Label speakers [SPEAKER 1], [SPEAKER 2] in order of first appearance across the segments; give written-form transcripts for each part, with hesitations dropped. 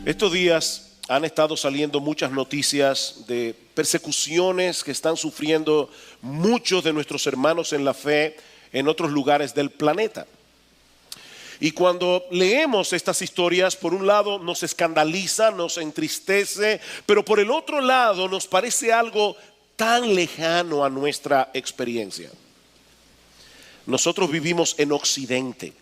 [SPEAKER 1] Estos días han estado saliendo muchas noticias de persecuciones que están sufriendo muchos de nuestros hermanos en la fe en otros lugares del planeta. Y cuando leemos estas historias, por un lado nos escandaliza, nos entristece, pero por el otro lado nos parece algo tan lejano a nuestra experiencia. Nosotros vivimos en Occidente.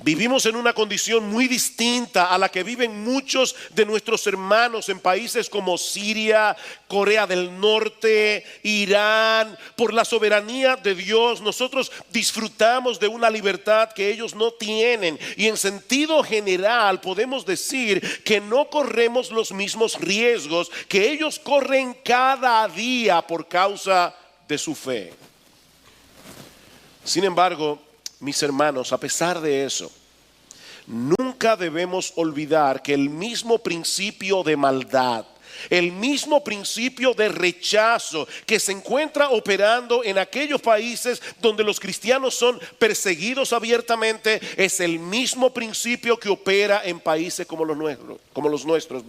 [SPEAKER 1] Vivimos en una condición muy distinta a la que viven muchos de nuestros hermanos en países como Siria, Corea del Norte, Irán. Por la soberanía de Dios, nosotros disfrutamos de una libertad que ellos no tienen. Y en sentido general podemos decir que no corremos los mismos riesgos que ellos corren cada día por causa de su fe. Sin embargo, mis hermanos, a pesar de eso, nunca debemos olvidar que el mismo principio de maldad, el mismo principio de rechazo que se encuentra operando en aquellos países donde los cristianos son perseguidos abiertamente, es el mismo principio que opera en países como los nuestros,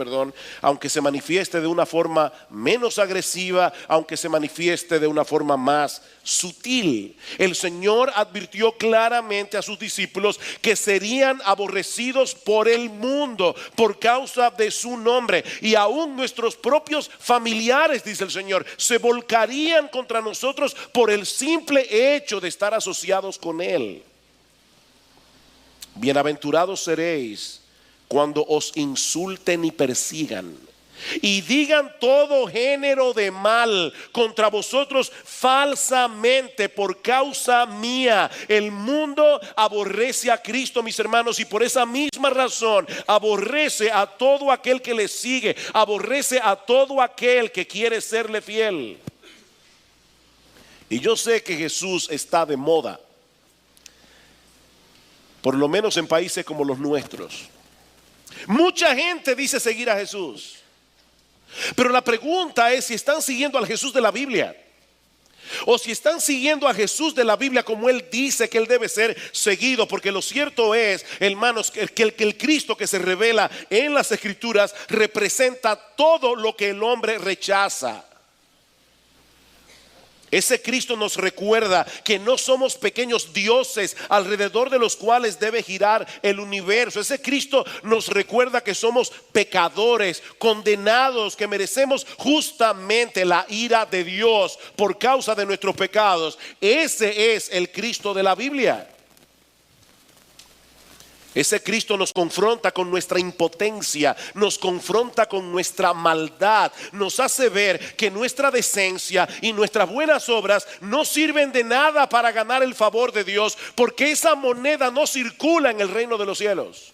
[SPEAKER 1] aunque se manifieste de una forma menos agresiva, aunque se manifieste de una forma más sutil. El Señor advirtió claramente a sus discípulos que serían aborrecidos por el mundo por causa de su nombre, y aún nuestros propios familiares, dice el Señor, se volcarían contra nosotros por el simple hecho de estar asociados con Él. Bienaventurados seréis cuando os insulten y persigan y digan todo género de mal contra vosotros falsamente por causa mía. El mundo aborrece a Cristo, mis hermanos, y por esa misma razón aborrece a todo aquel que le sigue, aborrece a todo aquel que quiere serle fiel. Y yo sé que Jesús está de moda, por lo menos en países como los nuestros. Mucha gente dice seguir a Jesús. Pero la pregunta es si están siguiendo al Jesús de la Biblia, o si están siguiendo a Jesús de la Biblia como Él dice que Él debe ser seguido. Porque lo cierto es, hermanos, que el Cristo que se revela en las Escrituras representa todo lo que el hombre rechaza. Ese Cristo nos recuerda que no somos pequeños dioses alrededor de los cuales debe girar el universo. Ese Cristo nos recuerda que somos pecadores, condenados, que merecemos justamente la ira de Dios por causa de nuestros pecados. Ese es el Cristo de la Biblia. Ese Cristo nos confronta con nuestra impotencia, nos confronta con nuestra maldad, nos hace ver que nuestra decencia y nuestras buenas obras no sirven de nada para ganar el favor de Dios, porque esa moneda no circula en el reino de los cielos.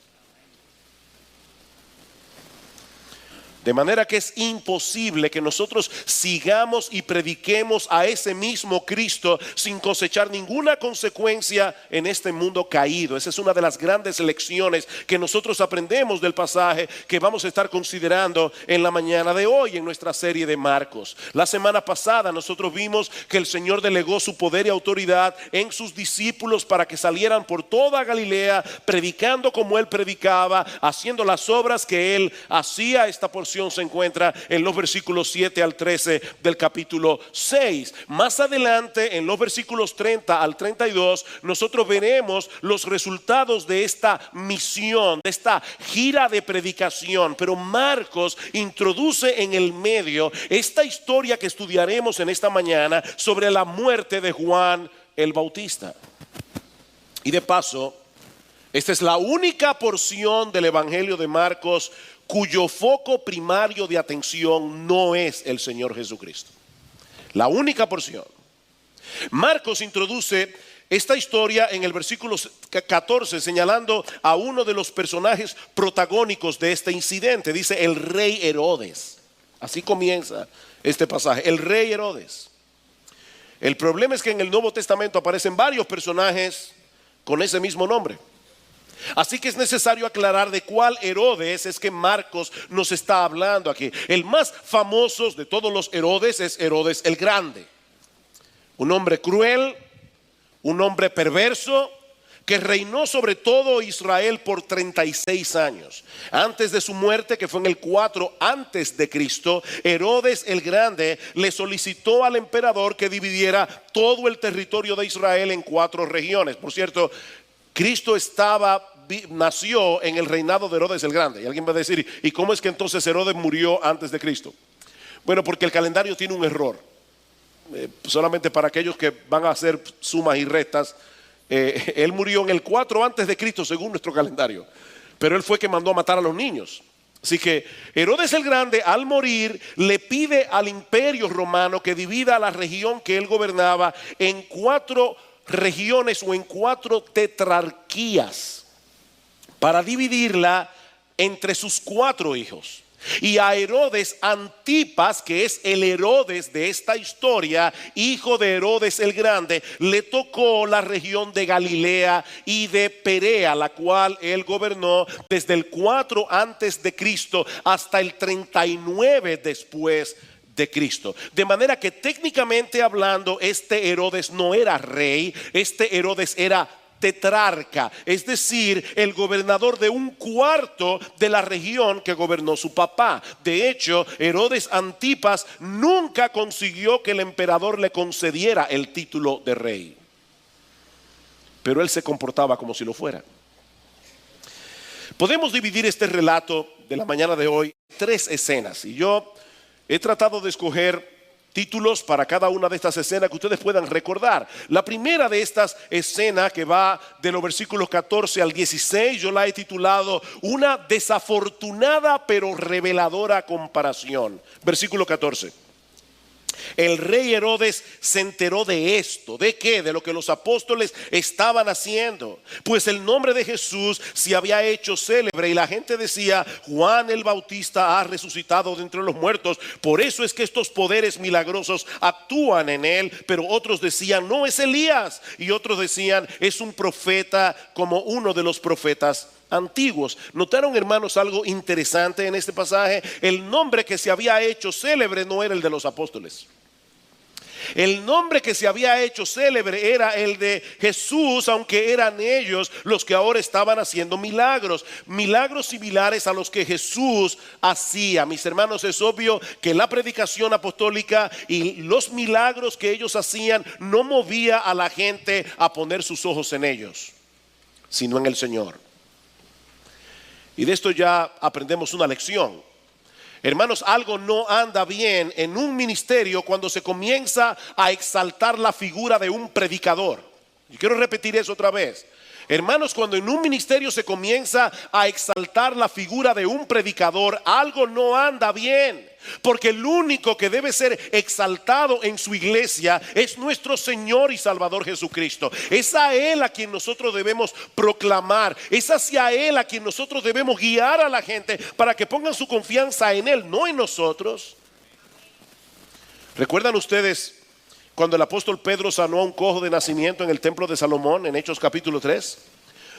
[SPEAKER 1] De manera que es imposible que nosotros sigamos y prediquemos a ese mismo Cristo sin cosechar ninguna consecuencia en este mundo caído. Esa es una de las grandes lecciones que nosotros aprendemos del pasaje que vamos a estar considerando en la mañana de hoy en nuestra serie de Marcos. La semana pasada nosotros vimos que el Señor delegó su poder y autoridad en sus discípulos para que salieran por toda Galilea predicando como Él predicaba, haciendo las obras que Él hacía. Esta porción se encuentra en los versículos 7 al 13 del capítulo 6. Más adelante, en los versículos 30 al 32, nosotros veremos los resultados de esta misión, de esta gira de predicación. Pero Marcos introduce en el medio esta historia que estudiaremos en esta mañana sobre la muerte de Juan el Bautista. Y de paso, esta es la única porción del Evangelio de Marcos cuyo foco primario de atención no es el Señor Jesucristo. La única porción. Marcos introduce esta historia en el versículo 14 señalando a uno de los personajes protagónicos de este incidente. Dice el rey Herodes. Así comienza este pasaje, el rey Herodes. El problema es que en el Nuevo Testamento aparecen varios personajes con ese mismo nombre. Así que es necesario aclarar de cuál Herodes es que Marcos nos está hablando aquí. El más famoso de todos los Herodes es Herodes el Grande. Un hombre cruel, un hombre perverso, que reinó sobre todo Israel por 36 años. Antes de su muerte, que fue en el 4 antes de Cristo, Herodes el Grande le solicitó al emperador que dividiera todo el territorio de Israel en 4 regiones. Por cierto, Cristo nació en el reinado de Herodes el Grande. Y alguien va a decir, ¿y cómo es que entonces Herodes murió antes de Cristo? Bueno, porque el calendario tiene un error. Solamente para aquellos que van a hacer sumas y restas, él murió en el 4 antes de Cristo según nuestro calendario, pero él fue que mandó a matar a los niños. Así que Herodes el Grande, al morir, le pide al imperio romano que divida la región que él gobernaba en 4 regiones o en 4 tetrarquías, para dividirla entre sus 4 hijos. Y a Herodes Antipas, que es el Herodes de esta historia, hijo de Herodes el Grande, le tocó la región de Galilea y de Perea, la cual él gobernó desde el 4 antes de Cristo hasta el 39 después de Cristo. De manera que técnicamente hablando, este Herodes no era rey, este Herodes era tetrarca, es decir, el gobernador de un cuarto de la región que gobernó su papá. De hecho, Herodes Antipas nunca consiguió que el emperador le concediera el título de rey, pero él se comportaba como si lo fuera. Podemos dividir este relato de la mañana de hoy en 3 escenas, y yo he tratado de escoger títulos para cada una de estas escenas que ustedes puedan recordar. La primera de estas escenas, que va de los versículos 14 al 16, yo la he titulado Una desafortunada pero reveladora comparación. Versículo 14. El rey Herodes se enteró de esto. ¿De qué? De lo que los apóstoles estaban haciendo. Pues el nombre de Jesús se había hecho célebre y la gente decía: Juan el Bautista ha resucitado de entre los muertos. Por eso es que estos poderes milagrosos actúan en él. Pero otros decían: no, es Elías. Y otros decían: es un profeta como uno de los profetas antiguos. ¿Notaron, hermanos, algo interesante en este pasaje? El nombre que se había hecho célebre no era el de los apóstoles. El nombre que se había hecho célebre era el de Jesús, aunque eran ellos los que ahora estaban haciendo milagros similares a los que Jesús hacía. Mis hermanos, es obvio que la predicación apostólica y los milagros que ellos hacían no movía a la gente a poner sus ojos en ellos, sino en el Señor. Y de esto ya aprendemos una lección. Hermanos, algo no anda bien en un ministerio cuando se comienza a exaltar la figura de un predicador. Y quiero repetir eso otra vez. Hermanos, cuando en un ministerio se comienza a exaltar la figura de un predicador, algo no anda bien. Porque el único que debe ser exaltado en su iglesia es nuestro Señor y Salvador Jesucristo. Es a Él a quien nosotros debemos proclamar. Es hacia Él a quien nosotros debemos guiar a la gente para que pongan su confianza en Él, no en nosotros. ¿Recuerdan ustedes cuando el apóstol Pedro sanó a un cojo de nacimiento en el templo de Salomón en Hechos capítulo 3?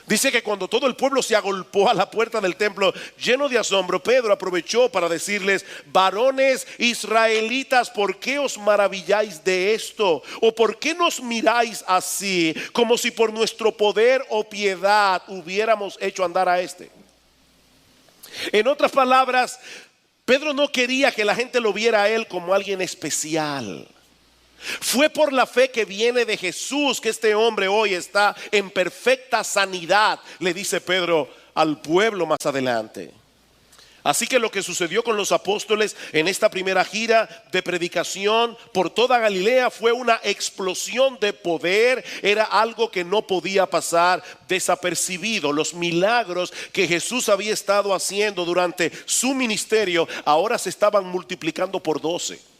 [SPEAKER 1] Dice que cuando todo el pueblo se agolpó a la puerta del templo lleno de asombro, Pedro aprovechó para decirles: varones israelitas, ¿por qué os maravilláis de esto? ¿O por qué nos miráis así, como si por nuestro poder o piedad hubiéramos hecho andar a este? En otras palabras, Pedro no quería que la gente lo viera a él como alguien especial. Fue por la fe que viene de Jesús que este hombre hoy está en perfecta sanidad, le dice Pedro al pueblo más adelante. Así que lo que sucedió con los apóstoles en esta primera gira de predicación por toda Galilea fue una explosión de poder. Era algo que no podía pasar desapercibido. Los milagros que Jesús había estado haciendo durante su ministerio ahora se estaban multiplicando por 12.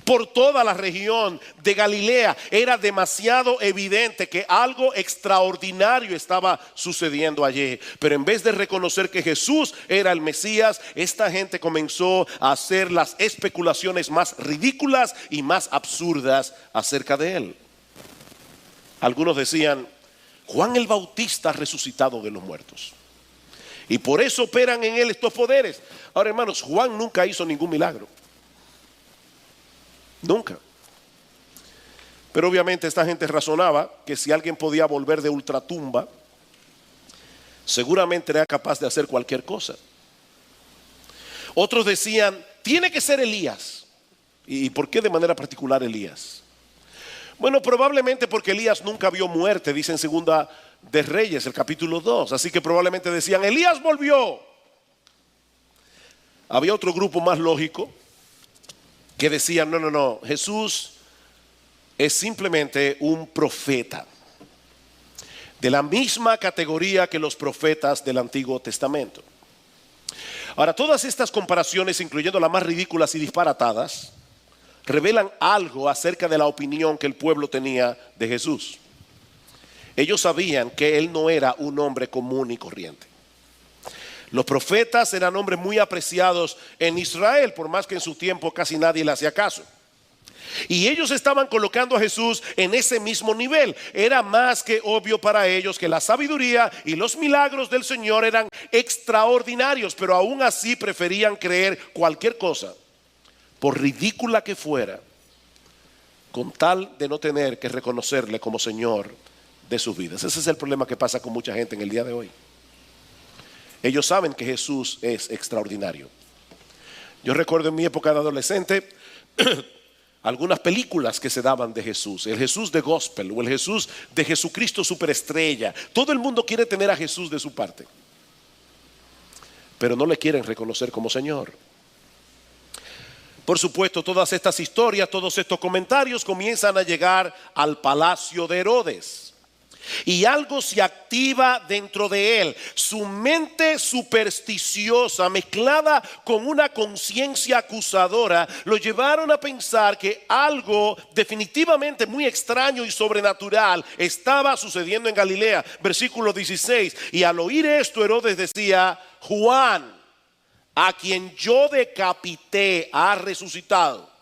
[SPEAKER 1] Por toda la región de Galilea era demasiado evidente que algo extraordinario estaba sucediendo allí. Pero en vez de reconocer que Jesús era el Mesías, esta gente comenzó a hacer las especulaciones más ridículas y más absurdas acerca de él. Algunos decían: Juan el Bautista ha resucitado de los muertos y por eso operan en él estos poderes. Ahora, hermanos, Juan nunca hizo ningún milagro. Nunca. Pero obviamente esta gente razonaba que si alguien podía volver de ultratumba, seguramente era capaz de hacer cualquier cosa. Otros decían, tiene que ser Elías. ¿Y por qué de manera particular Elías? Bueno, probablemente porque Elías nunca vio muerte, dice en Segunda de Reyes, el capítulo 2. Así que probablemente decían, Elías volvió. Había otro grupo más lógico que decían, no, Jesús es simplemente un profeta, de la misma categoría que los profetas del Antiguo Testamento. Ahora, todas estas comparaciones, incluyendo las más ridículas y disparatadas, revelan algo acerca de la opinión que el pueblo tenía de Jesús. Ellos sabían que Él no era un hombre común y corriente. Los profetas eran hombres muy apreciados en Israel, por más que en su tiempo casi nadie le hacía caso. Y ellos estaban colocando a Jesús en ese mismo nivel. Era más que obvio para ellos que la sabiduría y los milagros del Señor eran extraordinarios, pero aún así preferían creer cualquier cosa, por ridícula que fuera, con tal de no tener que reconocerle como Señor de sus vidas. Ese es el problema que pasa con mucha gente en el día de hoy. Ellos saben que Jesús es extraordinario. Yo recuerdo en mi época de adolescente algunas películas que se daban de Jesús, el Jesús de gospel o el Jesús de Jesucristo superestrella. Todo el mundo quiere tener a Jesús de su parte, pero no le quieren reconocer como Señor. Por supuesto, todas estas historias, todos estos comentarios comienzan a llegar al palacio de Herodes. Y algo se activa dentro de él. Su mente supersticiosa mezclada con una conciencia acusadora lo llevaron a pensar que algo definitivamente muy extraño y sobrenatural estaba sucediendo en Galilea. Versículo 16. Y al oír esto, Herodes decía, Juan, a quien yo decapité, ha resucitado.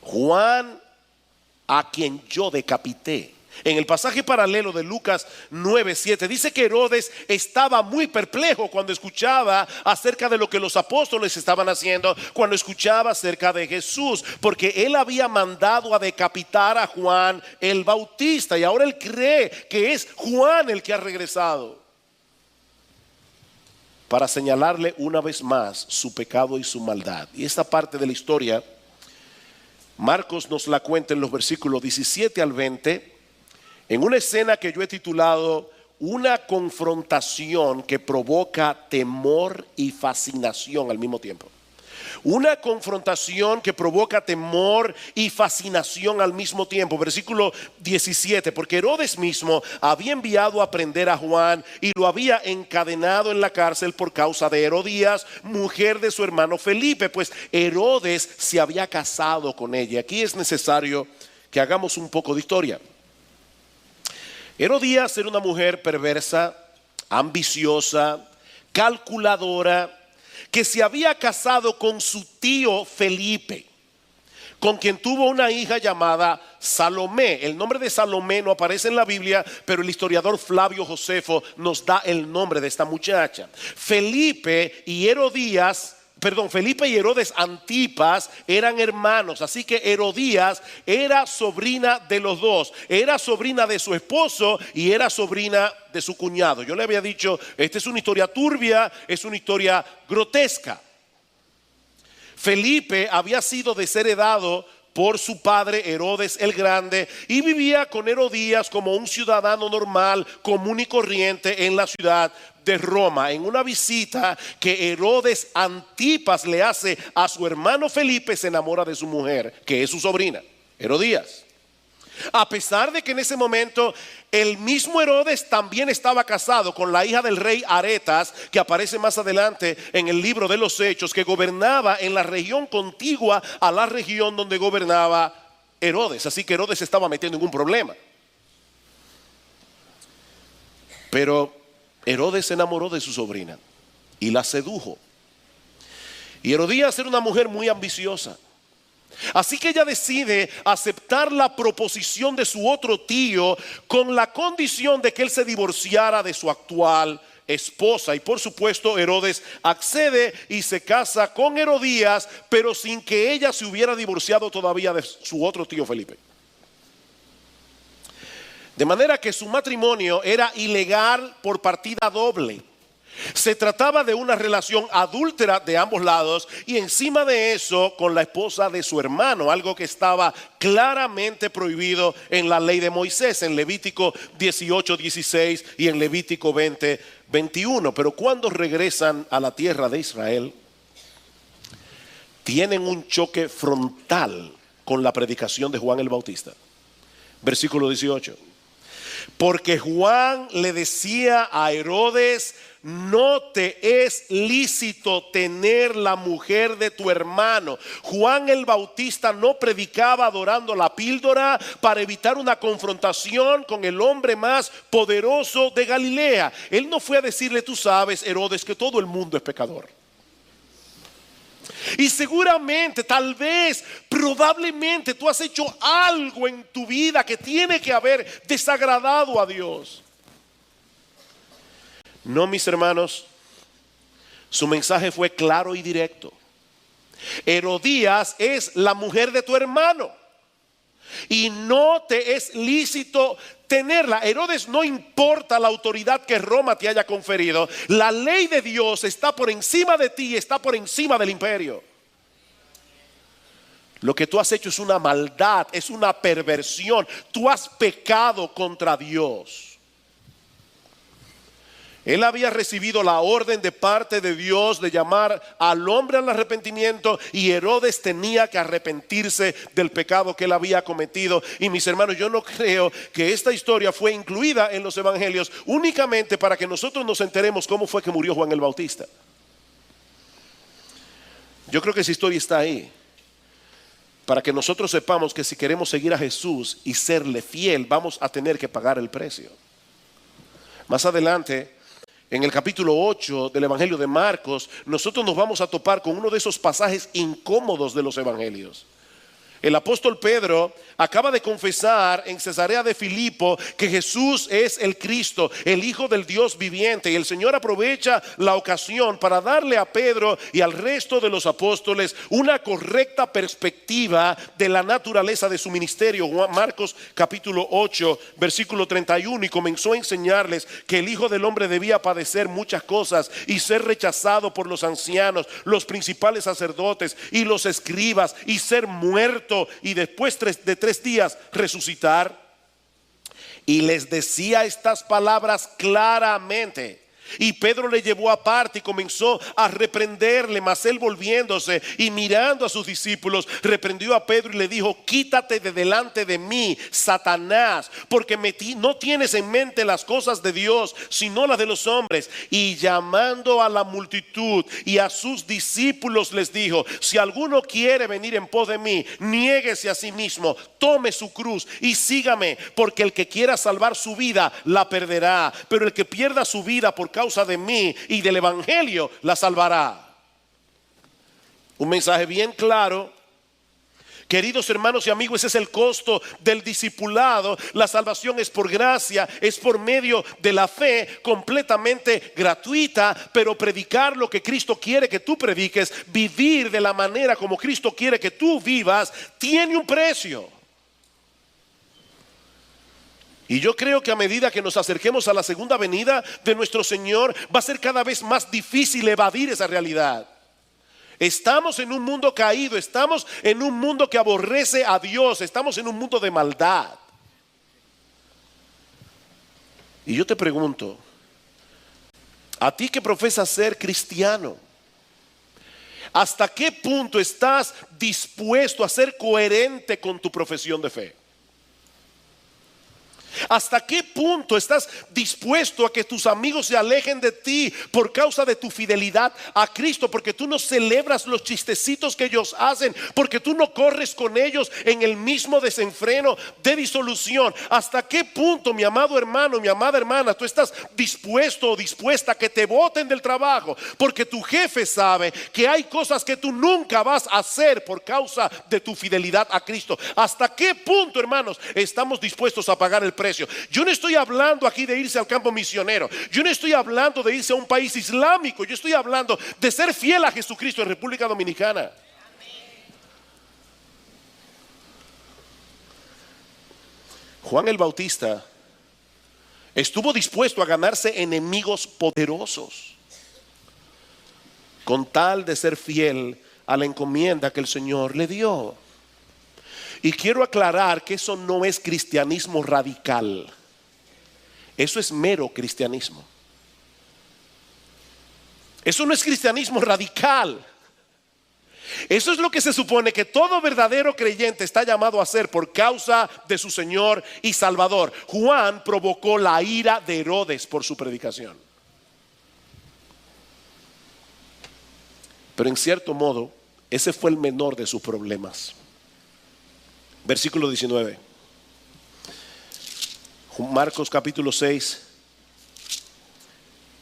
[SPEAKER 1] Juan, a quien yo decapité. En el pasaje paralelo de Lucas 9:7 dice que Herodes estaba muy perplejo cuando escuchaba acerca de lo que los apóstoles estaban haciendo, cuando escuchaba acerca de Jesús, porque él había mandado a decapitar a Juan el Bautista y ahora él cree que es Juan el que ha regresado para señalarle una vez más su pecado y su maldad. Y esta parte de la historia Marcos nos la cuenta en los versículos 17 al 20, en una escena que yo he titulado una confrontación que provoca temor y fascinación al mismo tiempo. Una confrontación que provoca temor y fascinación al mismo tiempo. Versículo 17, porque Herodes mismo había enviado a prender a Juan y lo había encadenado en la cárcel por causa de Herodías, mujer de su hermano Felipe, pues Herodes se había casado con ella. Aquí es necesario que hagamos un poco de historia. Herodías era una mujer perversa, ambiciosa, calculadora, que se había casado con su tío Felipe, con quien tuvo una hija llamada Salomé. El nombre de Salomé no aparece en la Biblia, pero el historiador Flavio Josefo nos da el nombre de esta muchacha. Felipe y Herodes Antipas eran hermanos, así que Herodías era sobrina de los dos, era sobrina de su esposo y era sobrina de su cuñado. Yo le había dicho, esta es una historia turbia, es una historia grotesca. Felipe había sido desheredado por su padre Herodes el Grande y vivía con Herodías como un ciudadano normal, común y corriente en la ciudad de Roma. En una visita que Herodes Antipas le hace a su hermano Felipe, se enamora de su mujer, que es su sobrina, Herodías. A pesar de que en ese momento el mismo Herodes también estaba casado con la hija del rey Aretas, que aparece más adelante en el libro de los Hechos, que gobernaba en la región contigua a la región donde gobernaba Herodes. Así que Herodes estaba metiendo en un problema. Pero Herodes se enamoró de su sobrina y la sedujo. Y Herodías era una mujer muy ambiciosa. Así que ella decide aceptar la proposición de su otro tío con la condición de que él se divorciara de su actual esposa. Y por supuesto Herodes accede y se casa con Herodías, pero sin que ella se hubiera divorciado todavía de su otro tío Felipe. De manera que su matrimonio era ilegal por partida doble. Se trataba de una relación adúltera de ambos lados y encima de eso con la esposa de su hermano, algo que estaba claramente prohibido en la ley de Moisés, en Levítico 18:16 y en Levítico 20:21. Pero cuando regresan a la tierra de Israel, tienen un choque frontal con la predicación de Juan el Bautista. Versículo 18. Porque Juan le decía a Herodes: no te es lícito tener la mujer de tu hermano. Juan el Bautista no predicaba adorando la píldora para evitar una confrontación con el hombre más poderoso de Galilea. Él no fue a decirle: tú sabes, Herodes, que todo el mundo es pecador. Y seguramente, tal vez, probablemente tú has hecho algo en tu vida que tiene que haber desagradado a Dios. No, mis hermanos, su mensaje fue claro y directo. Herodías es la mujer de tu hermano y no te es lícito tenerla. Herodes, no importa la autoridad que Roma te haya conferido, la ley de Dios está por encima de ti, está por encima del imperio. Lo que tú has hecho es una maldad, es una perversión. Tú has pecado contra Dios. Él había recibido la orden de parte de Dios de llamar al hombre al arrepentimiento, y Herodes tenía que arrepentirse del pecado que él había cometido. Y mis hermanos, yo no creo que esta historia fue incluida en los evangelios únicamente para que nosotros nos enteremos cómo fue que murió Juan el Bautista. Yo creo que esa historia está ahí para que nosotros sepamos que si queremos seguir a Jesús y serle fiel, vamos a tener que pagar el precio. Más adelante, en el capítulo 8 del Evangelio de Marcos, nosotros nos vamos a topar con uno de esos pasajes incómodos de los evangelios. El apóstol Pedro acaba de confesar en Cesarea de Filipo que Jesús es el Cristo, el Hijo del Dios viviente. Y el Señor aprovecha la ocasión para darle a Pedro y al resto de los apóstoles una correcta perspectiva de la naturaleza de su ministerio. Marcos capítulo 8 versículo 31. Y comenzó a enseñarles que el Hijo del Hombre debía padecer muchas cosas y ser rechazado por los ancianos, los principales sacerdotes y los escribas, y ser muerto y después de 3 días resucitar. Y les decía estas palabras claramente. Y Pedro le llevó aparte y comenzó a reprenderle, mas él, volviéndose y mirando a sus discípulos, reprendió a Pedro y le dijo: quítate de delante de mí, Satanás, porque no tienes en mente las cosas de Dios, sino las de los hombres. Y llamando a la multitud y a sus discípulos les dijo: si alguno quiere venir en pos de mí, niéguese a sí mismo, tome su cruz y sígame, porque el que quiera salvar su vida la perderá, pero el que pierda su vida por causa de mí y del evangelio la salvará. Un mensaje bien claro. Queridos hermanos y amigos, ese es el costo del discipulado. La salvación es por gracia, es por medio de la fe, completamente gratuita. Pero predicar lo que Cristo quiere que tú prediques, vivir de la manera como Cristo quiere que tú vivas, tiene un precio. Y yo creo que a medida que nos acerquemos a la segunda venida de nuestro Señor, va a ser cada vez más difícil evadir esa realidad. Estamos en un mundo caído, estamos en un mundo que aborrece a Dios, estamos en un mundo de maldad. Y yo te pregunto, a ti que profesas ser cristiano, ¿hasta qué punto estás dispuesto a ser coherente con tu profesión de fe? ¿Hasta qué punto estás dispuesto a que tus amigos se alejen de ti por causa de tu fidelidad a Cristo? Porque tú no celebras los chistecitos que ellos hacen, porque tú no corres con ellos en el mismo desenfreno de disolución. ¿Hasta qué punto, mi amado hermano, mi amada hermana, tú estás dispuesto o dispuesta a que te boten del trabajo porque tu jefe sabe que hay cosas que tú nunca vas a hacer por causa de tu fidelidad a Cristo? ¿Hasta qué punto, hermanos, estamos dispuestos a pagar el precio precio. Yo no estoy hablando aquí de irse al campo misionero. Yo no estoy hablando de irse a un país islámico. Yo estoy hablando de ser fiel a Jesucristo en República Dominicana. Juan el Bautista estuvo dispuesto a ganarse enemigos poderosos con tal de ser fiel a la encomienda que el Señor le dio. Y quiero aclarar que eso no es cristianismo radical. Eso es mero cristianismo. Eso no es cristianismo radical. Eso es lo que se supone que todo verdadero creyente está llamado a hacer por causa de su Señor y Salvador. Juan provocó la ira de Herodes por su predicación. Pero en cierto modo, ese fue el menor de sus problemas. Versículo 19. Marcos capítulo 6,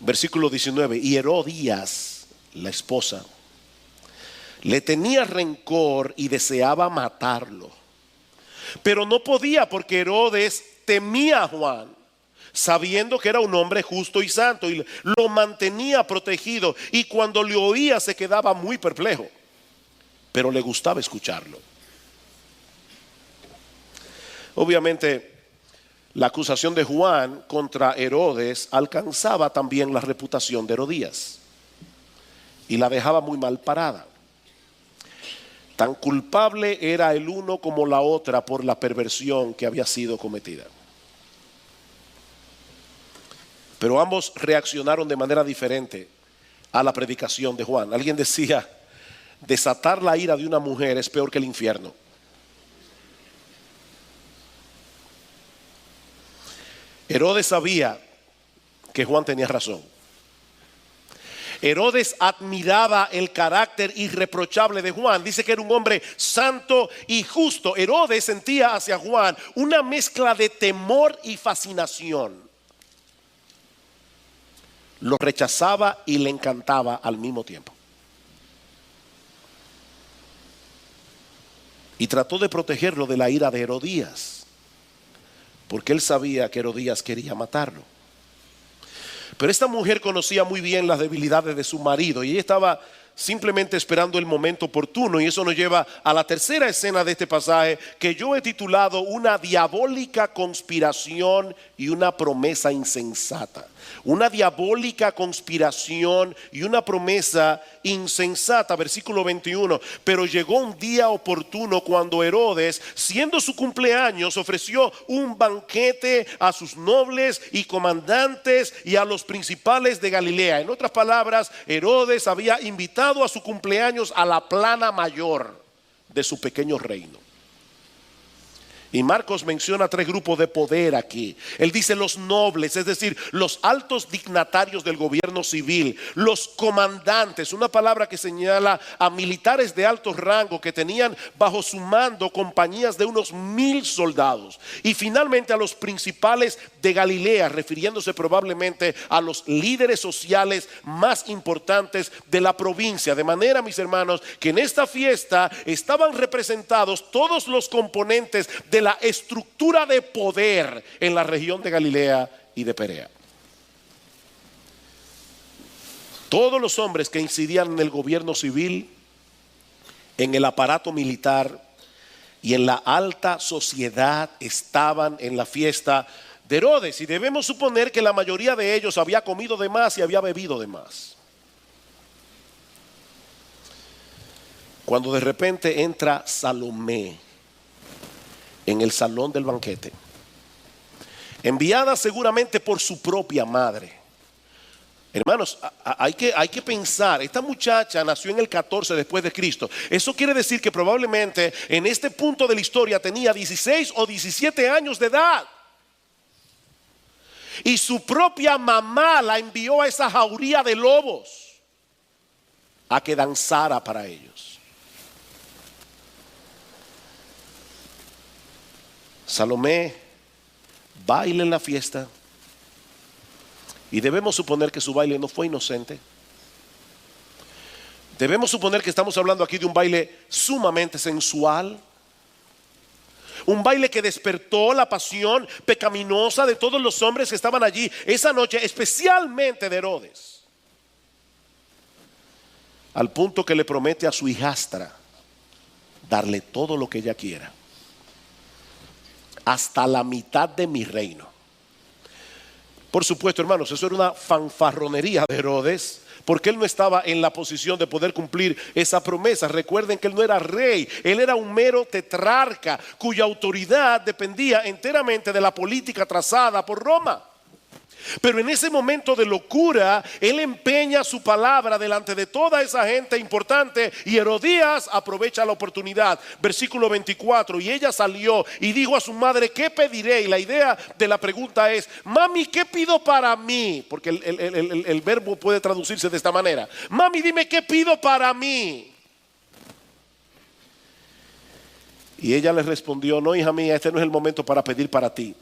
[SPEAKER 1] versículo 19. Y Herodías, la esposa, le tenía rencor y deseaba matarlo. Pero no podía porque Herodes temía a Juan, sabiendo que era un hombre justo y santo, y lo mantenía protegido. Y cuando le oía se quedaba muy perplejo, pero le gustaba escucharlo. Obviamente, la acusación de Juan contra Herodes alcanzaba también la reputación de Herodías y la dejaba muy mal parada. Tan culpable era el uno como la otra por la perversión que había sido cometida. Pero ambos reaccionaron de manera diferente a la predicación de Juan. Alguien decía: desatar la ira de una mujer es peor que el infierno. Herodes sabía que Juan tenía razón. Herodes admiraba el carácter irreprochable de Juan. Dice que era un hombre santo y justo. Herodes sentía hacia Juan una mezcla de temor y fascinación. Lo rechazaba y le encantaba al mismo tiempo. Y trató de protegerlo de la ira de Herodías, porque él sabía que Herodías quería matarlo. Pero esta mujer conocía muy bien las debilidades de su marido y ella estaba simplemente esperando el momento oportuno. Y eso nos lleva a la tercera escena de este pasaje, que yo he titulado una diabólica conspiración y una promesa insensata. Una diabólica conspiración y una promesa insensata. Versículo 21. Pero llegó un día oportuno cuando Herodes, siendo su cumpleaños, ofreció un banquete a sus nobles y comandantes y a los principales de Galilea. En otras palabras, Herodes había invitado a su cumpleaños a la plana mayor de su pequeño reino. Y Marcos menciona tres grupos de poder aquí. Él dice los nobles, es decir, los altos dignatarios del gobierno civil, los comandantes, una palabra que señala a militares de alto rango que tenían bajo su mando compañías de unos 1000 soldados. Y finalmente a los principales de Galilea, refiriéndose probablemente a los líderes sociales más importantes de la provincia. De manera, mis hermanos, que en esta fiesta estaban representados todos los componentes de la estructura de poder en la región de Galilea y de Perea. Todos los hombres que incidían en el gobierno civil, en el aparato militar y en la alta sociedad estaban en la fiesta de Herodes. Y debemos suponer que la mayoría de ellos había comido de más y había bebido de más. Cuando de repente entra Salomé en el salón del banquete, enviada seguramente por su propia madre. Hermanos, hay que pensar, esta muchacha nació en el 14 después de Cristo. Eso quiere decir que probablemente en este punto de la historia tenía 16 o 17 años de edad. Y su propia mamá la envió a esa jauría de lobos a que danzara para ellos. Salomé baila en la fiesta y debemos suponer que su baile no fue inocente. Debemos suponer que estamos hablando aquí de un baile sumamente sensual, Un baile que despertó la pasión pecaminosa de todos los hombres que estaban allí esa noche, especialmente de Herodes. Al punto que le promete a su hijastra darle todo lo que ella quiera, hasta la mitad de mi reino. Por supuesto, hermanos, eso era una fanfarronería de Herodes, porque él no estaba en la posición de poder cumplir esa promesa. Recuerden que él no era rey, él era un mero tetrarca cuya autoridad dependía enteramente de la política trazada por Roma. Pero en ese momento de locura, él empeña su palabra delante de toda esa gente importante, y Herodías aprovecha la oportunidad. Versículo 24, y ella salió y dijo a su madre: ¿qué pediré? Y la idea de la pregunta es: mami, ¿qué pido para mí? Porque el verbo puede traducirse de esta manera: mami, dime qué pido para mí. Y ella le respondió: no, hija mía, este no es el momento para pedir para ti.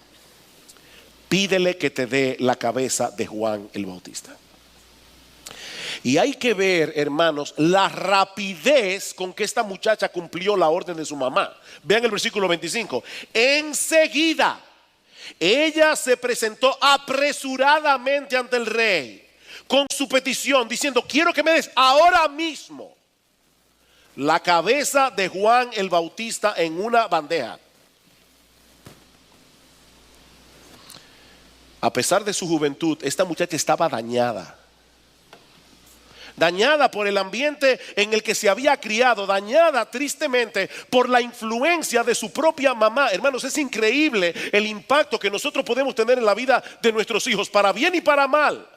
[SPEAKER 1] Pídele que te dé la cabeza de Juan el Bautista. Y hay que ver, hermanos, la rapidez con que esta muchacha cumplió la orden de su mamá. Vean el versículo 25. Enseguida ella se presentó apresuradamente ante el rey con su petición, diciendo: quiero que me des ahora mismo la cabeza de Juan el Bautista en una bandeja. A pesar de su juventud, esta muchacha estaba dañada. Dañada por el ambiente en el que se había criado, dañada tristemente por la influencia de su propia mamá. Hermanos, es increíble el impacto que nosotros podemos tener en la vida de nuestros hijos, para bien y para mal.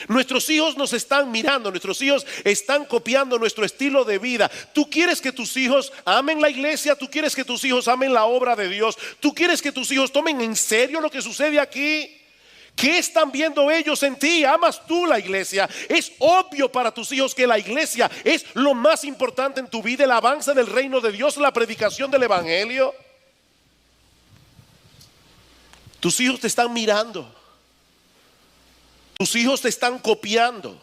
[SPEAKER 1] Nuestros hijos nos están mirando, nuestros hijos están copiando nuestro estilo de vida. Tú quieres que tus hijos amen la iglesia, tú quieres que tus hijos amen la obra de Dios, tú quieres que tus hijos tomen en serio lo que sucede aquí. ¿Qué están viendo ellos en ti? ¿Amas tú la iglesia? Es obvio para tus hijos que la iglesia es lo más importante en tu vida, el avance del reino de Dios, la predicación del evangelio. Tus hijos te están mirando. Tus hijos te están copiando.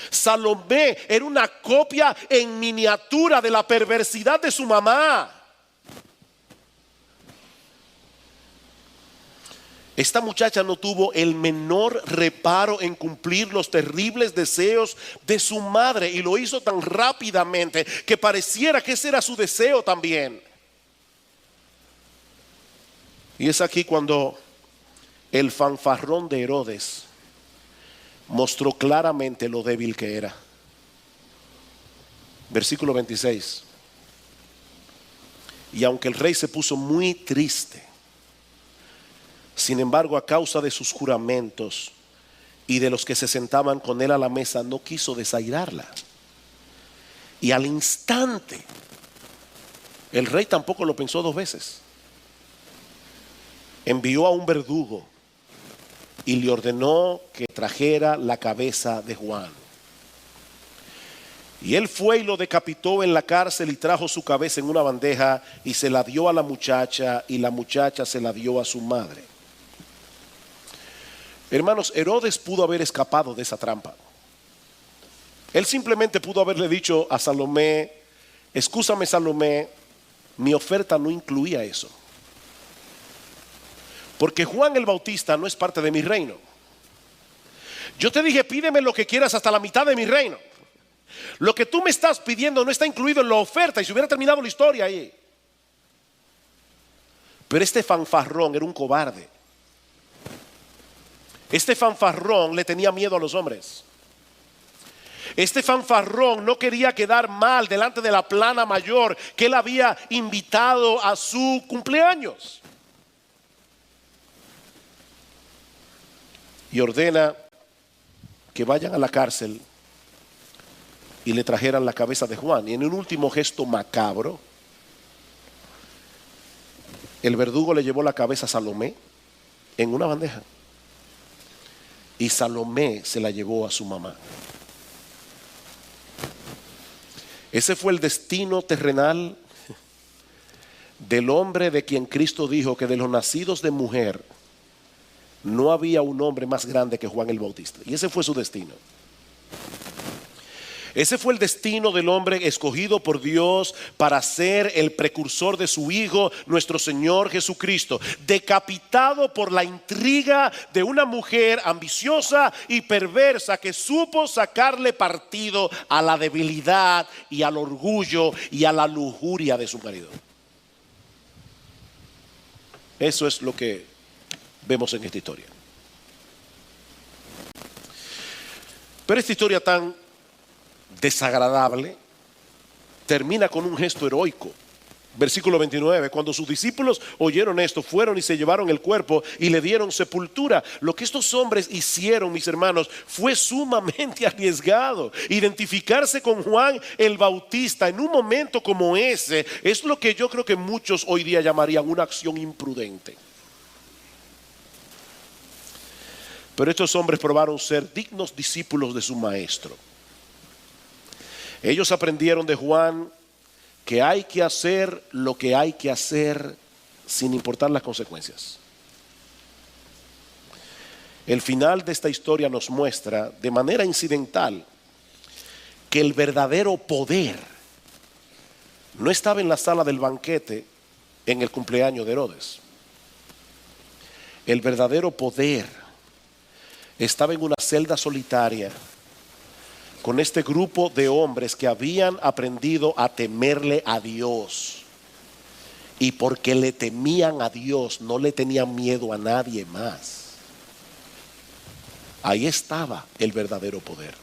[SPEAKER 1] Salomé era una copia en miniatura de la perversidad de su mamá. Esta muchacha no tuvo el menor reparo en cumplir los terribles deseos de su madre, y lo hizo tan rápidamente que pareciera que ese era su deseo también. Y es aquí cuando el fanfarrón de Herodes mostró claramente lo débil que era. Versículo 26. Y aunque el rey se puso muy triste, sin embargo, a causa de sus juramentos y de los que se sentaban con él a la mesa, no quiso desairarla. Y al instante, el rey tampoco lo pensó dos veces. Envió a un verdugo y le ordenó que trajera la cabeza de Juan. Y él fue y lo decapitó en la cárcel, y trajo su cabeza en una bandeja y se la dio a la muchacha, y la muchacha se la dio a su madre. Hermanos, Herodes pudo haber escapado de esa trampa. Él simplemente pudo haberle dicho a Salomé: excúsame, Salomé, mi oferta no incluía eso, porque Juan el Bautista no es parte de mi reino. Yo te dije: pídeme lo que quieras hasta la mitad de mi reino. Lo que tú me estás pidiendo no está incluido en la oferta, y se hubiera terminado la historia ahí. Pero este fanfarrón era un cobarde. Este fanfarrón le tenía miedo a los hombres. Este fanfarrón no quería quedar mal delante de la plana mayor que él había invitado a su cumpleaños. Y ordena que vayan a la cárcel y le trajeran la cabeza de Juan. Y en un último gesto macabro, el verdugo le llevó la cabeza a Salomé en una bandeja, y Salomé se la llevó a su mamá. Ese fue el destino terrenal del hombre de quien Cristo dijo que de los nacidos de mujer no había un hombre más grande que Juan el Bautista. Y ese fue su destino. Ese fue el destino del hombre escogido por Dios para ser el precursor de su Hijo, nuestro Señor Jesucristo, decapitado por la intriga de una mujer ambiciosa y perversa que supo sacarle partido a la debilidad y al orgullo y a la lujuria de su marido. Eso es lo que vemos en esta historia. Pero esta historia tan desagradable termina con un gesto heroico. Versículo 29, cuando sus discípulos oyeron esto, fueron y se llevaron el cuerpo y le dieron sepultura. Lo que estos hombres hicieron, mis hermanos, fue sumamente arriesgado. Identificarse con Juan el Bautista en un momento como ese es lo que yo creo que muchos hoy día llamarían una acción imprudente. Pero estos hombres probaron ser dignos discípulos de su maestro. Ellos aprendieron de Juan que hay que hacer lo que hay que hacer sin importar las consecuencias. El final de esta historia nos muestra de manera incidental que el verdadero poder no estaba en la sala del banquete en el cumpleaños de Herodes. El verdadero poder estaba en una celda solitaria con este grupo de hombres que habían aprendido a temerle a Dios. Y porque le temían a Dios, no le tenían miedo a nadie más. Ahí estaba el verdadero poder.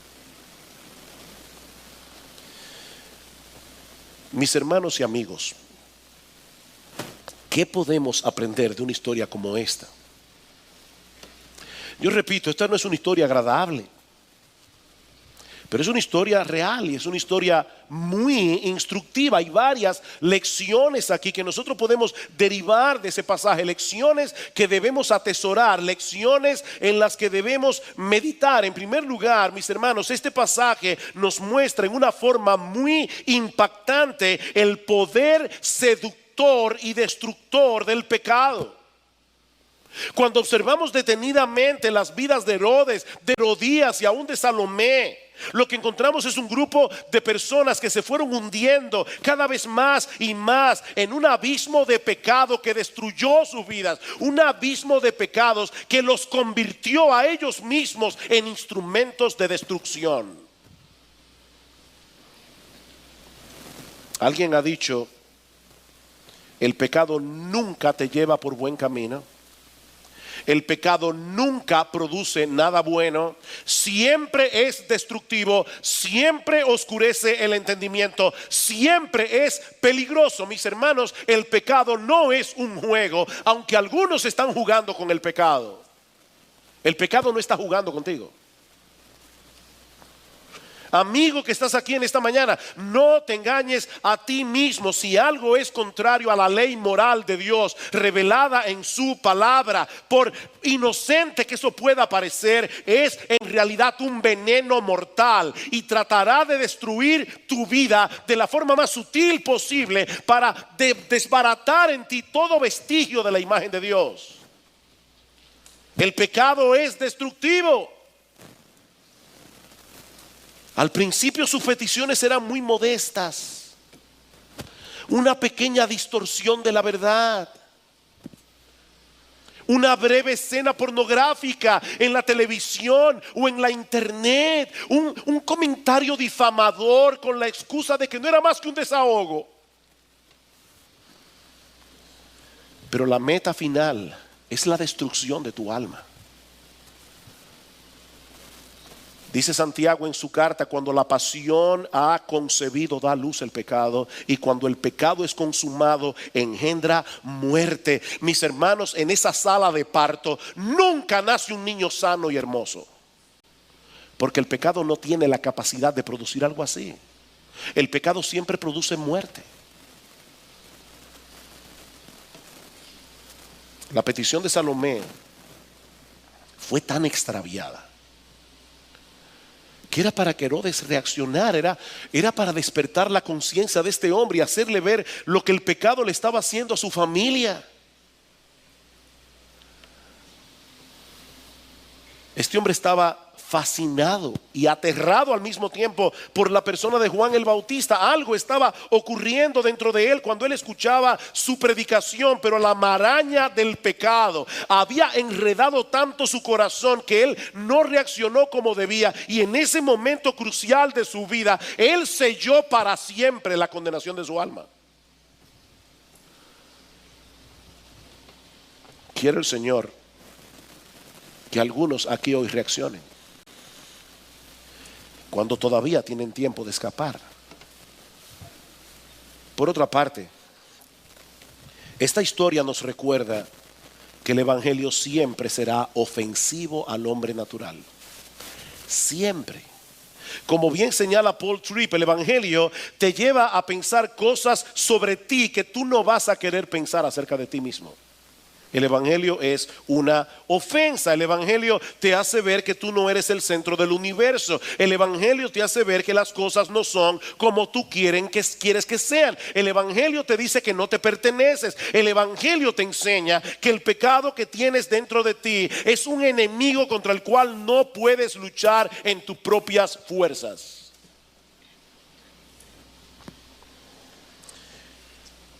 [SPEAKER 1] Mis hermanos y amigos, ¿qué podemos aprender de una historia como esta? Yo repito, esta no es una historia agradable, pero es una historia real y es una historia muy instructiva. Hay varias lecciones aquí que nosotros podemos derivar de ese pasaje, lecciones que debemos atesorar, lecciones en las que debemos meditar. En primer lugar, mis hermanos, este pasaje nos muestra en una forma muy impactante el poder seductor y destructor del pecado. Cuando observamos detenidamente las vidas de Herodes, de Herodías y aún de Salomé, lo que encontramos es un grupo de personas que se fueron hundiendo cada vez más y más en un abismo de pecado que destruyó sus vidas, un abismo de pecados que los convirtió a ellos mismos en instrumentos de destrucción. Alguien ha dicho, el pecado nunca te lleva por buen camino. El pecado nunca produce nada bueno, siempre es destructivo, siempre oscurece el entendimiento, siempre es peligroso. Mis hermanos, el pecado no es un juego, aunque algunos están jugando con el pecado. El pecado no está jugando contigo. Amigo que estás aquí en esta mañana, no te engañes a ti mismo. Si algo es contrario a la ley moral de Dios revelada en su palabra, por inocente que eso pueda parecer, es en realidad un veneno mortal y tratará de destruir tu vida de la forma más sutil posible para desbaratar en ti todo vestigio de la imagen de Dios. El pecado es destructivo. Al principio sus peticiones eran muy modestas, una pequeña distorsión de la verdad, una breve escena pornográfica en la televisión o en la internet, un comentario difamador con la excusa de que no era más que un desahogo. Pero la meta final es la destrucción de tu alma. Dice Santiago en su carta, cuando la pasión ha concebido, da luz el pecado, y cuando el pecado es consumado, engendra muerte. Mis hermanos, en esa sala de parto nunca nace un niño sano y hermoso, porque el pecado no tiene la capacidad de producir algo así. El pecado siempre produce muerte. La petición de Salomé fue tan extraviada que era para que Herodes reaccionara, era para despertar la conciencia de este hombre y hacerle ver lo que el pecado le estaba haciendo a su familia. Este hombre estaba fascinado y aterrado al mismo tiempo por la persona de Juan el Bautista. Algo estaba ocurriendo dentro de él cuando él escuchaba su predicación, pero la maraña del pecado había enredado tanto su corazón que él no reaccionó como debía, y en ese momento crucial de su vida él selló para siempre la condenación de su alma. Quiere el Señor que algunos aquí hoy reaccionen cuando todavía tienen tiempo de escapar. Por otra parte, esta historia nos recuerda que el evangelio siempre será ofensivo al hombre natural. Siempre. Como bien señala Paul Tripp, el evangelio te lleva a pensar cosas sobre ti que tú no vas a querer pensar acerca de ti mismo. El evangelio es una ofensa. El evangelio te hace ver que tú no eres el centro del universo. El evangelio te hace ver que las cosas no son como tú quieres que sean. El evangelio te dice que no te perteneces. El evangelio te enseña que el pecado que tienes dentro de ti es un enemigo contra el cual no puedes luchar en tus propias fuerzas.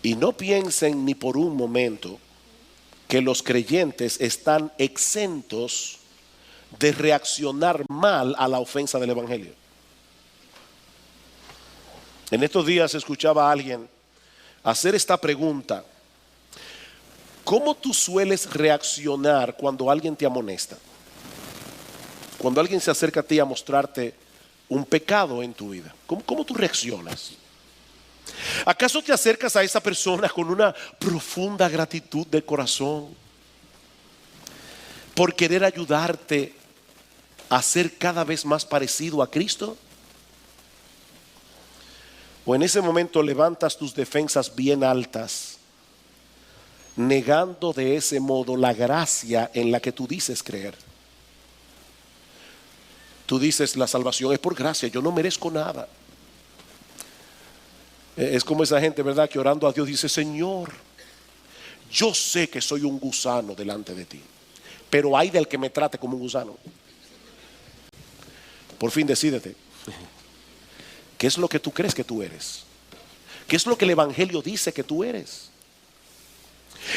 [SPEAKER 1] Y no piensen ni por un momento que los creyentes están exentos de reaccionar mal a la ofensa del evangelio. En estos días escuchaba a alguien hacer esta pregunta: ¿cómo tú sueles reaccionar cuando alguien te amonesta? Cuando alguien se acerca a ti a mostrarte un pecado en tu vida, ¿cómo tú reaccionas? ¿Acaso te acercas a esa persona con una profunda gratitud de corazón por querer ayudarte a ser cada vez más parecido a Cristo? ¿O en ese momento levantas tus defensas bien altas, negando de ese modo la gracia en la que tú dices creer? Tú dices: la salvación es por gracia, yo no merezco nada. Es como esa gente, ¿verdad?, que orando a Dios dice: Señor, yo sé que soy un gusano delante de ti, pero hay del que me trate como un gusano. Por fin decídete. ¿Qué es lo que tú crees que tú eres? ¿Qué es lo que el evangelio dice que tú eres?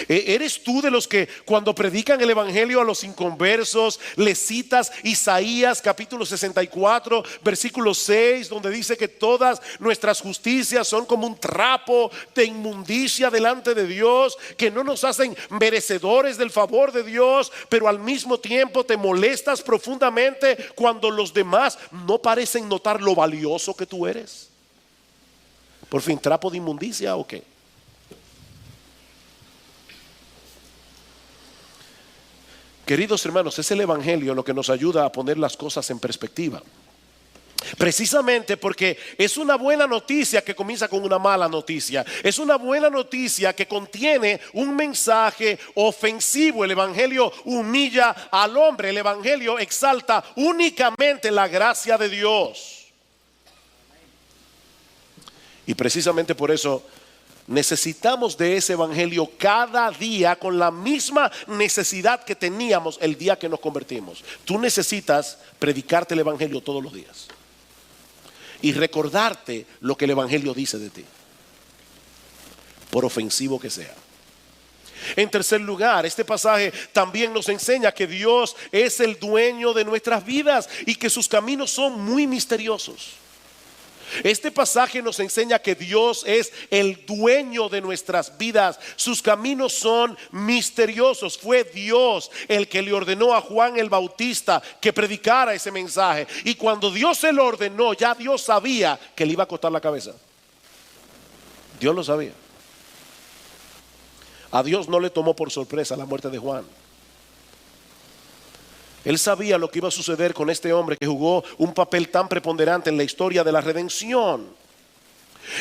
[SPEAKER 1] ¿Eres tú de los que cuando predican el evangelio a los inconversos les citas Isaías capítulo 64 versículo 6, donde dice que todas nuestras justicias son como un trapo de inmundicia delante de Dios, que no nos hacen merecedores del favor de Dios, pero al mismo tiempo te molestas profundamente cuando los demás no parecen notar lo valioso que tú eres? Por fin, ¿trapo de inmundicia o qué? Queridos hermanos, es el evangelio lo que nos ayuda a poner las cosas en perspectiva. Precisamente porque es una buena noticia que comienza con una mala noticia. Es una buena noticia que contiene un mensaje ofensivo. El evangelio humilla al hombre. El evangelio exalta únicamente la gracia de Dios. Y precisamente por eso necesitamos de ese evangelio cada día con la misma necesidad que teníamos el día que nos convertimos. Tú necesitas predicarte el evangelio todos los días y recordarte lo que el evangelio dice de ti, por ofensivo que sea. En tercer lugar, este pasaje también nos enseña que Dios es el dueño de nuestras vidas y que sus caminos son muy misteriosos. Este pasaje nos enseña que Dios es el dueño de nuestras vidas. Sus caminos son misteriosos. Fue Dios el que le ordenó a Juan el Bautista que predicara ese mensaje. Y cuando Dios se lo ordenó, ya Dios sabía que le iba a cortar la cabeza. Dios lo sabía. A Dios no le tomó por sorpresa la muerte de Juan. Él sabía lo que iba a suceder con este hombre que jugó un papel tan preponderante en la historia de la redención.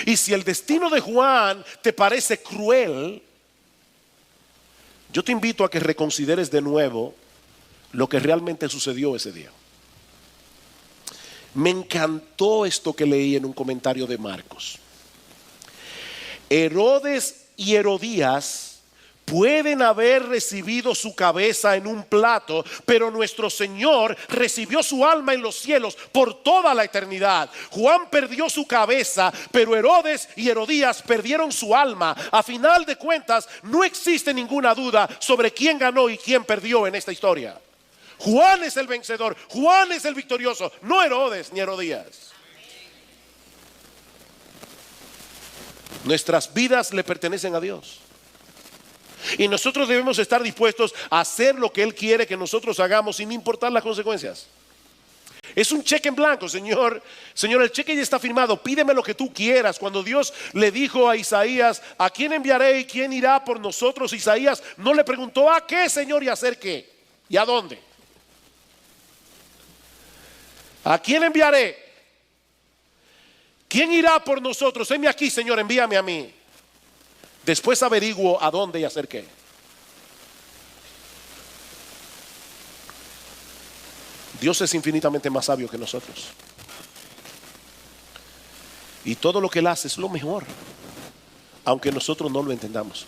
[SPEAKER 1] Y si el destino de Juan te parece cruel, yo te invito a que reconsideres de nuevo lo que realmente sucedió ese día. Me encantó esto que leí en un comentario de Marcos. Herodes y Herodías pueden haber recibido su cabeza en un plato, pero nuestro Señor recibió su alma en los cielos por toda la eternidad. Juan perdió su cabeza, pero Herodes y Herodías perdieron su alma. A final de cuentas, no existe ninguna duda sobre quién ganó y quién perdió en esta historia. Juan es el vencedor, Juan es el victorioso, no Herodes ni Herodías. Nuestras vidas le pertenecen a Dios. Y nosotros debemos estar dispuestos a hacer lo que Él quiere que nosotros hagamos sin importar las consecuencias. Es un cheque en blanco, Señor, el cheque ya está firmado, pídeme lo que tú quieras. Cuando Dios le dijo a Isaías, ¿a quién enviaré y quién irá por nosotros? Isaías no le preguntó ¿a qué, Señor, y a hacer qué? ¿Y a dónde? ¿A quién enviaré? ¿Quién irá por nosotros? Heme aquí, Señor, envíame a mí. Después averiguo a dónde y hacer qué. Dios es infinitamente más sabio que nosotros. Y todo lo que Él hace es lo mejor, aunque nosotros no lo entendamos.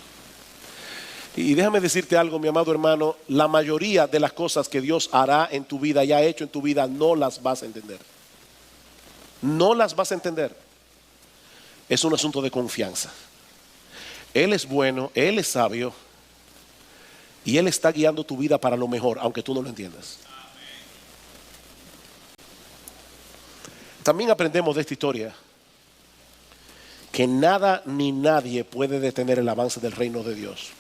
[SPEAKER 1] Y déjame decirte algo, mi amado hermano, la mayoría de las cosas que Dios hará en tu vida y ha hecho en tu vida no las vas a entender. No las vas a entender. Es un asunto de confianza. Él es bueno, Él es sabio y Él está guiando tu vida para lo mejor, aunque tú no lo entiendas. También aprendemos de esta historia que nada ni nadie puede detener el avance del reino de Dios.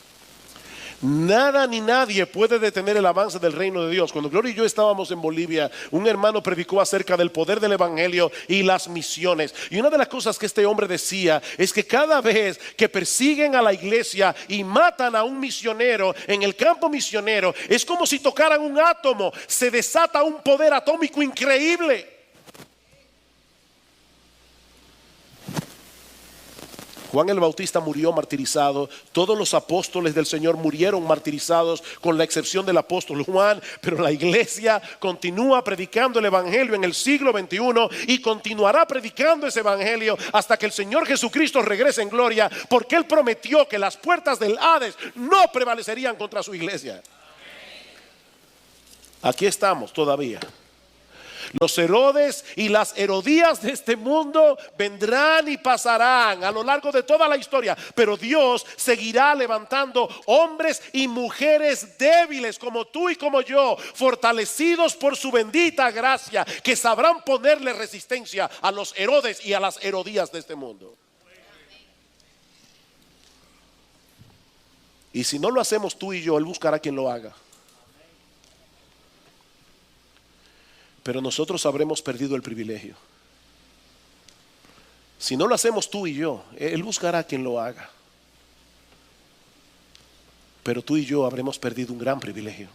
[SPEAKER 1] Nada ni nadie puede detener el avance del reino de Dios. Cuando Gloria y yo estábamos en Bolivia, un hermano predicó acerca del poder del evangelio y las misiones. Y una de las cosas que este hombre decía es que cada vez que persiguen a la iglesia y matan a un misionero en el campo misionero, es como si tocaran un átomo, se desata un poder atómico increíble. Juan el Bautista murió martirizado. Todos los apóstoles del Señor murieron martirizados, con la excepción del apóstol Juan. Pero la iglesia continúa predicando el evangelio en el siglo XXI y continuará predicando ese evangelio hasta que el Señor Jesucristo regrese en gloria, porque Él prometió que las puertas del Hades no prevalecerían contra su iglesia. Aquí estamos todavía. Los Herodes y las Herodías de este mundo vendrán y pasarán a lo largo de toda la historia, pero Dios seguirá levantando hombres y mujeres débiles como tú y como yo, fortalecidos por su bendita gracia, que sabrán ponerle resistencia a los Herodes y a las Herodías de este mundo. Y si no lo hacemos tú y yo, Él buscará quien lo haga. Pero nosotros habremos perdido el privilegio. Si no lo hacemos tú y yo, Él buscará quien lo haga. Pero tú y yo habremos perdido un gran privilegio.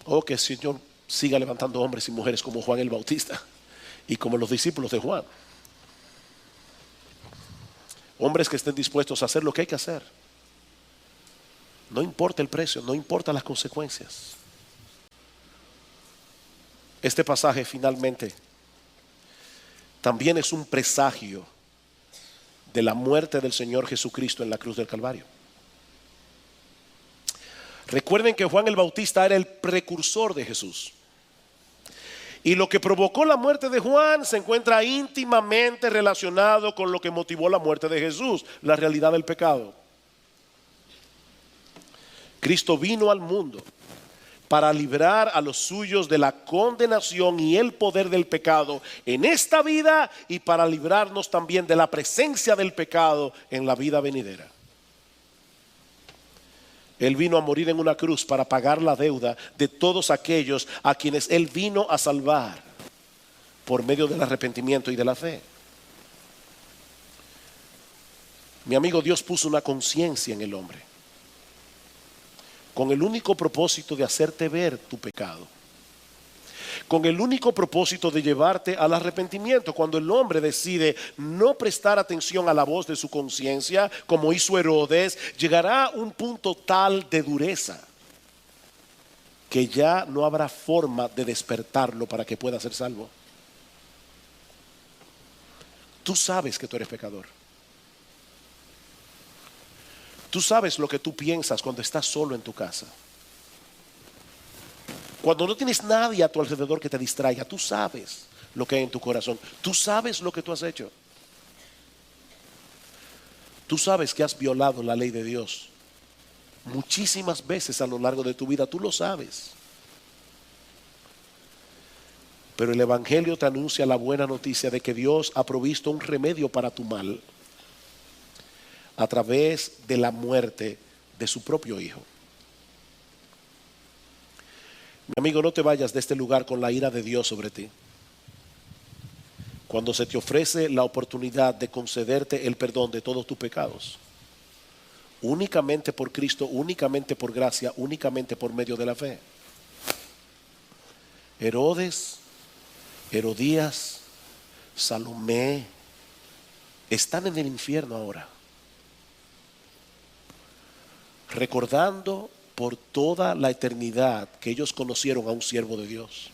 [SPEAKER 1] Oh, que el Señor siga levantando hombres y mujeres como Juan el Bautista y como los discípulos de Juan. Hombres que estén dispuestos a hacer lo que hay que hacer. No importa el precio, no importa las consecuencias. Este pasaje finalmente también es un presagio de la muerte del Señor Jesucristo en la cruz del Calvario. Recuerden que Juan el Bautista era el precursor de Jesús. Y lo que provocó la muerte de Juan se encuentra íntimamente relacionado con lo que motivó la muerte de Jesús, la realidad del pecado. Cristo vino al mundo para librar a los suyos de la condenación y el poder del pecado en esta vida, y para librarnos también de la presencia del pecado en la vida venidera. Él vino a morir en una cruz para pagar la deuda de todos aquellos a quienes Él vino a salvar por medio del arrepentimiento y de la fe. Mi amigo, Dios puso una conciencia en el hombre con el único propósito de hacerte ver tu pecado, con el único propósito de llevarte al arrepentimiento. Cuando el hombre decide no prestar atención a la voz de su conciencia, como hizo Herodes, llegará a un punto tal de dureza que ya no habrá forma de despertarlo para que pueda ser salvo. Tú sabes que tú eres pecador. Tú sabes lo que tú piensas cuando estás solo en tu casa. Cuando no tienes nadie a tu alrededor que te distraiga, tú sabes lo que hay en tu corazón. Tú sabes lo que tú has hecho. Tú sabes que has violado la ley de Dios muchísimas veces a lo largo de tu vida. Tú lo sabes. Pero el Evangelio te anuncia la buena noticia de que Dios ha provisto un remedio para tu mal a través de la muerte de su propio Hijo. Mi amigo, no te vayas de este lugar con la ira de Dios sobre ti. Cuando se te ofrece la oportunidad de concederte el perdón de todos tus pecados, únicamente por Cristo, únicamente por gracia, únicamente por medio de la fe. Herodes, Herodías, Salomé están en el infierno ahora, recordando por toda la eternidad que ellos conocieron a un siervo de Dios.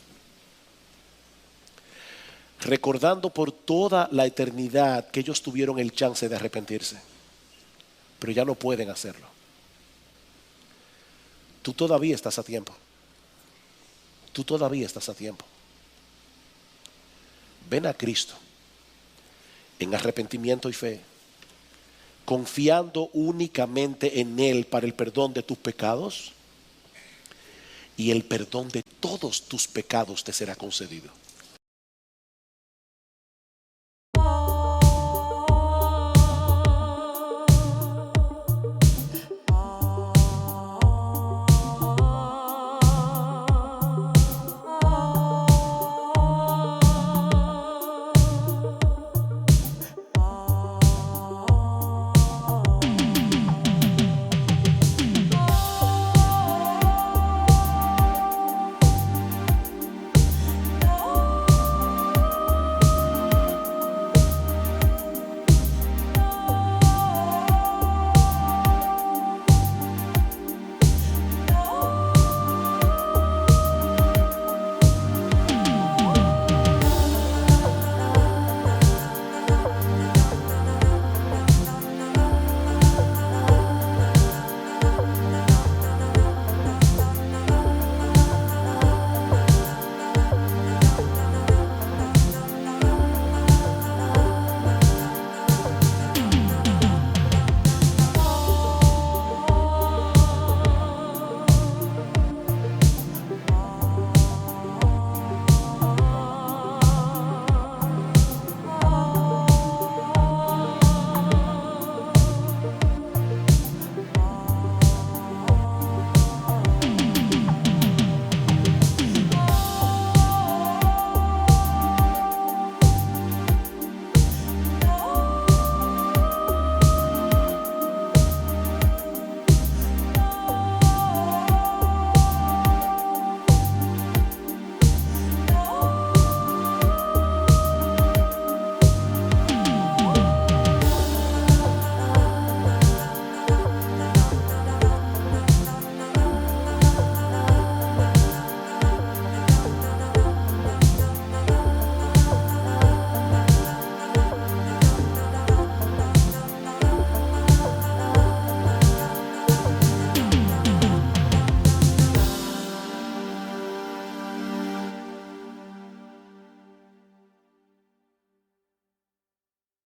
[SPEAKER 1] Recordando por toda la eternidad que ellos tuvieron el chance de arrepentirse, pero ya no pueden hacerlo. Tú todavía estás a tiempo. Tú todavía estás a tiempo. Ven a Cristo en arrepentimiento y fe, confiando únicamente en Él para el perdón de tus pecados, y el perdón de todos tus pecados te será concedido.